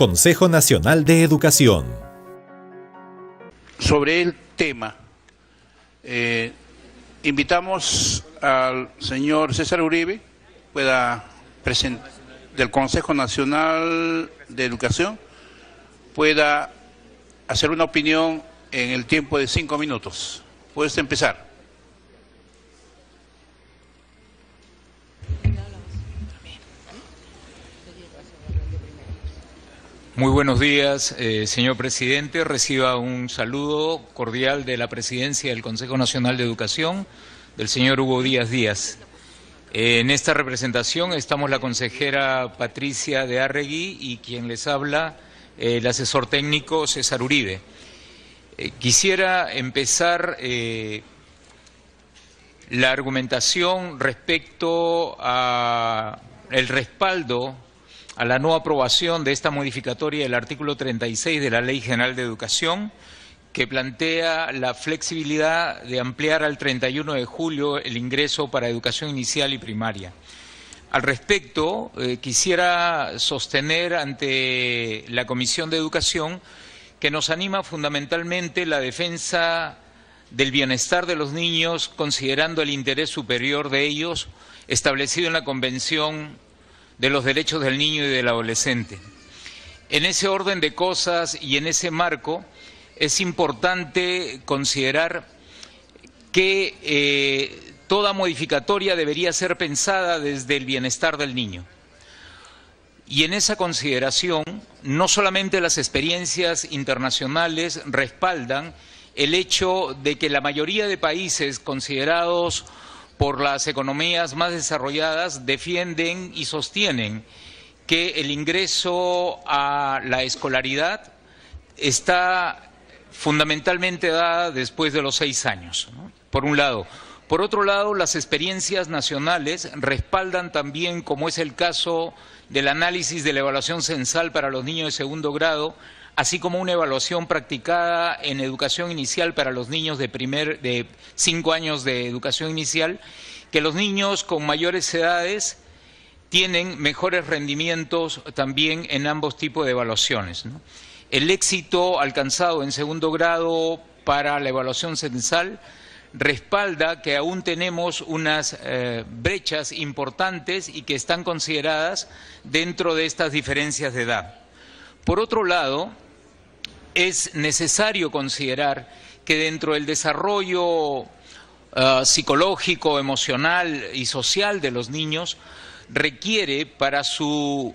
Consejo Nacional de Educación. Sobre el tema, invitamos al señor César Uribe, del Consejo Nacional de Educación, pueda hacer una opinión en el tiempo de 5 minutos. Puedes empezar. Muy buenos días, señor presidente. Reciba un saludo cordial de la presidencia del Consejo Nacional de Educación, del señor Hugo Díaz Díaz. En esta representación estamos la consejera Patricia de Arregui y quien les habla, el asesor técnico César Uribe. Quisiera empezar la argumentación respecto a el respaldo a la no aprobación de esta modificatoria del artículo 36 de la Ley General de Educación, que plantea la flexibilidad de ampliar al 31 de julio el ingreso para educación inicial y primaria. Al respecto, quisiera sostener ante la Comisión de Educación que nos anima fundamentalmente la defensa del bienestar de los niños, considerando el interés superior de ellos establecido en la Convención de los Derechos del Niño y del Adolescente. En ese orden de cosas y en ese marco es importante considerar que toda modificatoria debería ser pensada desde el bienestar del niño. Y en esa consideración, no solamente las experiencias internacionales respaldan el hecho de que la mayoría de países considerados por las economías más desarrolladas defienden y sostienen que el ingreso a la escolaridad está fundamentalmente dada después de los 6 años, ¿no? Por un lado. Por otro lado, las experiencias nacionales respaldan también, como es el caso del análisis de la evaluación censal para los niños de segundo grado, así como una evaluación practicada en educación inicial para los niños de 5 años de educación inicial, que los niños con mayores edades tienen mejores rendimientos también en ambos tipos de evaluaciones, ¿no? El éxito alcanzado en segundo grado para la evaluación censal respalda que aún tenemos unas brechas importantes y que están consideradas dentro de estas diferencias de edad. Por otro lado, es necesario considerar que dentro del desarrollo psicológico, emocional y social de los niños requiere para su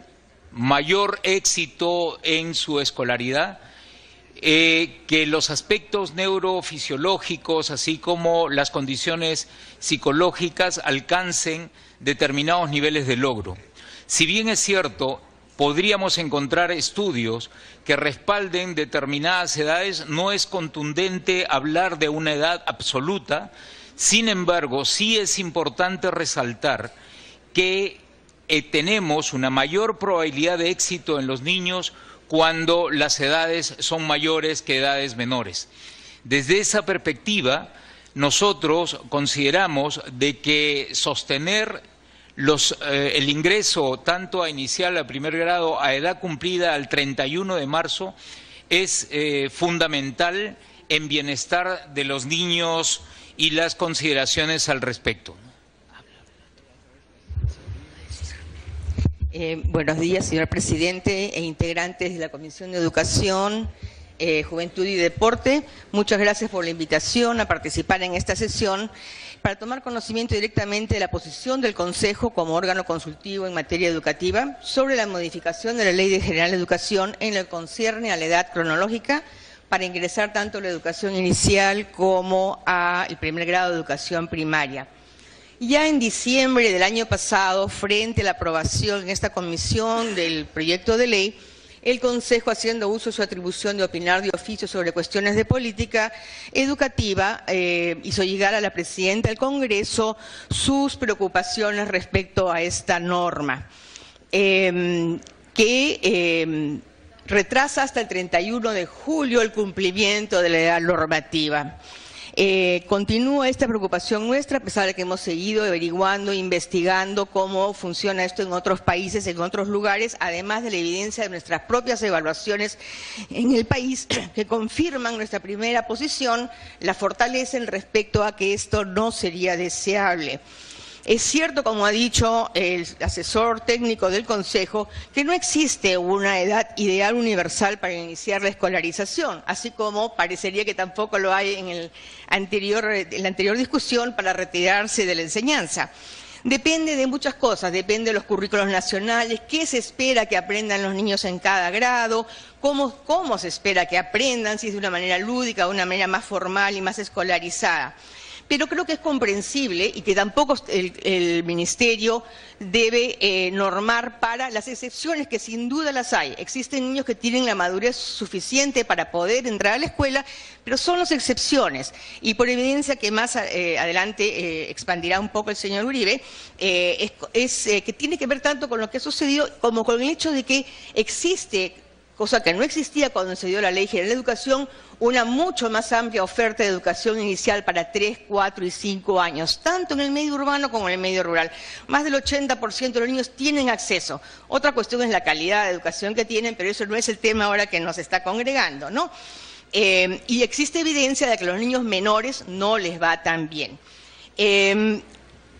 mayor éxito en su escolaridad que los aspectos neurofisiológicos, así como las condiciones psicológicas, alcancen determinados niveles de logro. Si bien es cierto, podríamos encontrar estudios que respalden determinadas edades, no es contundente hablar de una edad absoluta. Sin embargo, sí es importante resaltar que tenemos una mayor probabilidad de éxito en los niños cuando las edades son mayores que edades menores. Desde esa perspectiva, nosotros consideramos de que sostener el ingreso tanto a inicial, a primer grado, a edad cumplida al 31 de marzo es fundamental en bienestar de los niños y las consideraciones al respecto. Buenos días, señor presidente e integrantes de la Comisión de Educación, Juventud y Deporte. Muchas gracias por la invitación a participar en esta sesión para tomar conocimiento directamente de la posición del Consejo como órgano consultivo en materia educativa sobre la modificación de la Ley General de Educación en lo que concierne a la edad cronológica para ingresar tanto a la educación inicial como al primer grado de educación primaria. Ya en diciembre del año pasado, frente a la aprobación en esta comisión del proyecto de ley, el Consejo, haciendo uso de su atribución de opinar de oficio sobre cuestiones de política educativa, hizo llegar a la presidenta del Congreso sus preocupaciones respecto a esta norma, que retrasa hasta el 31 de julio el cumplimiento de la edad normativa. Continúa esta preocupación nuestra, a pesar de que hemos seguido averiguando, investigando cómo funciona esto en otros países, en otros lugares, además de la evidencia de nuestras propias evaluaciones en el país, que confirman nuestra primera posición, la fortalecen respecto a que esto no sería deseable. Es cierto, como ha dicho el asesor técnico del Consejo, que no existe una edad ideal universal para iniciar la escolarización, así como parecería que tampoco lo hay en la anterior discusión para retirarse de la enseñanza. Depende de muchas cosas, depende de los currículos nacionales, qué se espera que aprendan los niños en cada grado, cómo se espera que aprendan, si es de una manera lúdica, de una manera más formal y más escolarizada. Pero creo que es comprensible y que tampoco el Ministerio debe normar para las excepciones, que sin duda las hay. Existen niños que tienen la madurez suficiente para poder entrar a la escuela, pero son las excepciones. Y por evidencia que más adelante expandirá un poco el señor Uribe, que tiene que ver tanto con lo que ha sucedido como con el hecho de que existe, cosa que no existía cuando se dio la Ley General de Educación, una mucho más amplia oferta de educación inicial para 3, 4 y 5 años, tanto en el medio urbano como en el medio rural. Más del 80% de los niños tienen acceso. Otra cuestión es la calidad de educación que tienen, pero eso no es el tema ahora que nos está congregando, ¿no? Y existe evidencia de que a los niños menores no les va tan bien.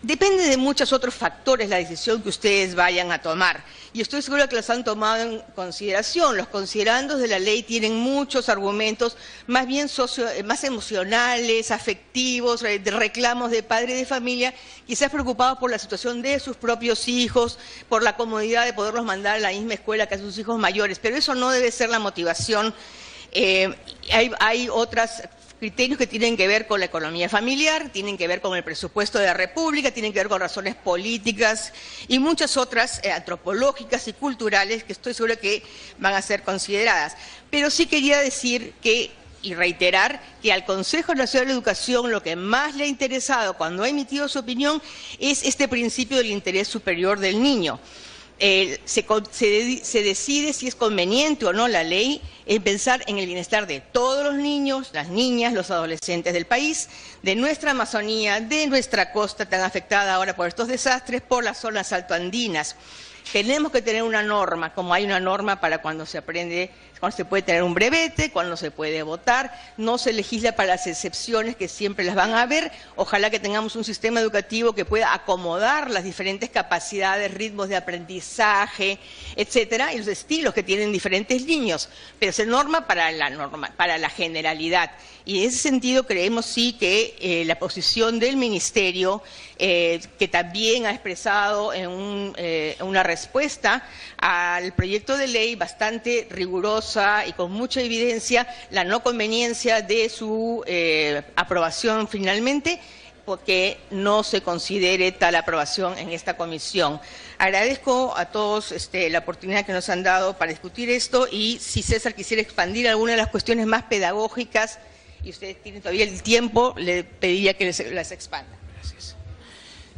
Depende de muchos otros factores la decisión que ustedes vayan a tomar. Y estoy segura que los han tomado en consideración. Los considerandos de la ley tienen muchos argumentos, más bien más emocionales, afectivos, de reclamos de padre de familia, quizás preocupados por la situación de sus propios hijos, por la comodidad de poderlos mandar a la misma escuela que a sus hijos mayores. Pero eso no debe ser la motivación. Hay otras criterios que tienen que ver con la economía familiar, tienen que ver con el presupuesto de la República, tienen que ver con razones políticas y muchas otras antropológicas y culturales que estoy segura que van a ser consideradas. Pero sí quería decir y reiterar que al Consejo Nacional de Educación lo que más le ha interesado cuando ha emitido su opinión es este principio del interés superior del niño. Se decide si es conveniente o no la ley en pensar en el bienestar de todos los niños, las niñas, los adolescentes del país, de nuestra Amazonía, de nuestra costa tan afectada ahora por estos desastres, por las zonas altoandinas. Tenemos que tener una norma, como hay una norma para cuando se aprende, cuando se puede tener un brevete, cuando se puede votar, no se legisla para las excepciones que siempre las van a haber. Ojalá que tengamos un sistema educativo que pueda acomodar las diferentes capacidades, ritmos de aprendizaje, etcétera, y los estilos que tienen diferentes niños, pero se norma para la generalidad. Y en ese sentido creemos sí que la posición del Ministerio, que también ha expresado en una respuesta al proyecto de ley bastante rigurosa y con mucha evidencia, la no conveniencia de su aprobación finalmente, porque no se considere tal aprobación en esta comisión. Agradezco a todos la oportunidad que nos han dado para discutir esto, y si César quisiera expandir alguna de las cuestiones más pedagógicas, y ustedes tienen todavía el tiempo, le pediría que las expanda. Gracias.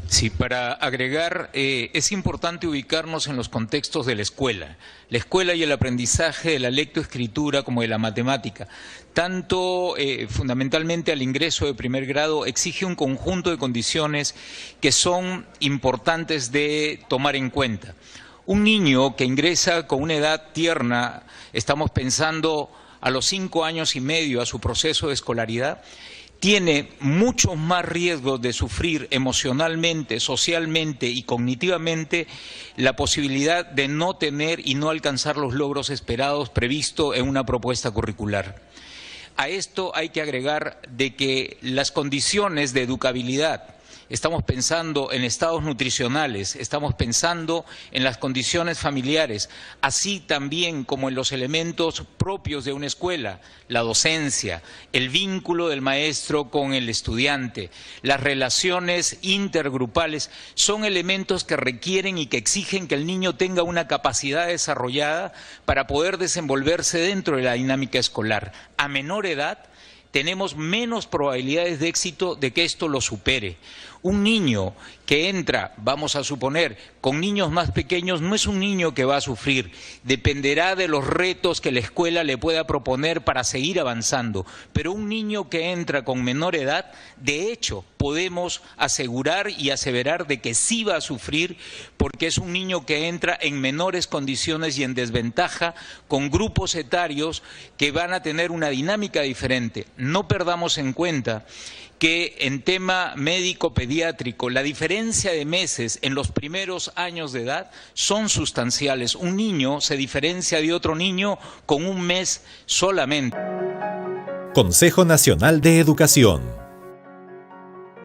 Sí, para agregar, es importante ubicarnos en los contextos de la escuela y el aprendizaje de la lectoescritura como de la matemática. Tanto fundamentalmente al ingreso de primer grado exige un conjunto de condiciones que son importantes de tomar en cuenta. Un niño que ingresa con una edad tierna, estamos pensando a los 5 años y medio a su proceso de escolaridad, tiene muchos más riesgos de sufrir emocionalmente, socialmente y cognitivamente la posibilidad de no tener y no alcanzar los logros esperados previstos en una propuesta curricular. A esto hay que agregar de que las condiciones de educabilidad, estamos pensando en estados nutricionales, estamos pensando en las condiciones familiares, así también como en los elementos propios de una escuela, la docencia, el vínculo del maestro con el estudiante, las relaciones intergrupales, son elementos que requieren y que exigen que el niño tenga una capacidad desarrollada para poder desenvolverse dentro de la dinámica escolar. A menor edad, tenemos menos probabilidades de éxito de que esto lo supere. Un niño que entra, vamos a suponer, con niños más pequeños, no es un niño que va a sufrir. Dependerá de los retos que la escuela le pueda proponer para seguir avanzando. Pero un niño que entra con menor edad, de hecho, podemos asegurar y aseverar de que sí va a sufrir, porque es un niño que entra en menores condiciones y en desventaja, con grupos etarios que van a tener una dinámica diferente. No perdamos en cuenta que en tema médico-pediátrico la diferencia de meses en los primeros años de edad son sustanciales. Un niño se diferencia de otro niño con un mes solamente. Consejo Nacional de Educación.